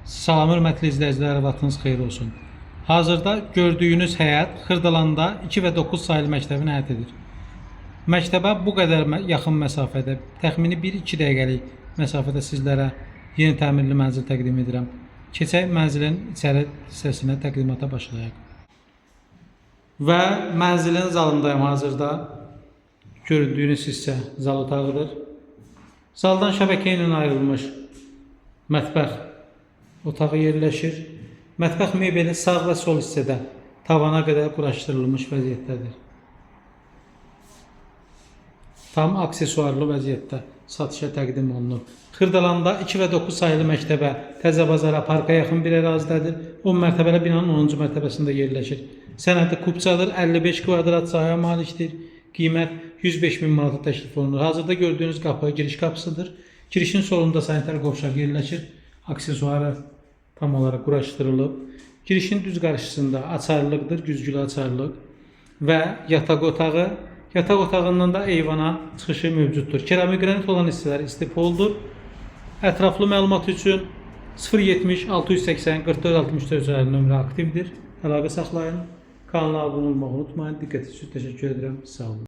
Salam hörmətli izləyicilər, vaxtınız xeyir olsun. Hazırda gördüyünüz həyət Xırdalanda 2 və 9 sayılı məktəbin həyətidir. Məktəbə bu qədər yaxın məsafədə, təxmini 1-2 dəqiqəlik məsafədə sizlərə yeni təmirli mənzil təqdim edirəm. Keçək mənzilin içəri hissəsinə təqdimata başlayaq. Və mənzilin zalındayım hazırda. Gördüyünüz hissə zal otağıdır. Zaldan şəbəkə ilə ayrılmış mətbəx otağı yerləşir. Mətbəx mebeli sağ və sol hissədə tavana qədər quraşdırılmış vəziyyətdədir. Tam aksesuarlı vəziyyətdə satışa təqdim olunur. Xırdalanda 2 və 9 sayılı məktəbə, Təzə bazara, parka yaxın bir ərazidədir. 10 mərtəbəli binanın 10-cu mərtəbəsində yerləşir. Sənədi kubçadır, 55 kvadrat sahəyə malikdir. Qiymət 105.000 manata təklif olunur. Hazırda gördüyünüz qapı giriş qapısıdır. Girişin solunda sanitar qovşaq yerləşir. Aksesuarı tam olaraq quraşdırılıb. Girişin düz qarşısında açarlıqdır, güzgülü açarlıq və yataq otağı. Yataq otağından da eyvana çıxışı mövcuddur. Keramik qranit olan hissələr istipoldur. Ətraflı məlumat üçün 070 680 44 64 nömrə aktivdir. Əlaqə saxlayın. Kanala abunə olmağı unutmayın. Diqqətiniz üçün təşəkkür edirəm. Sağ olun.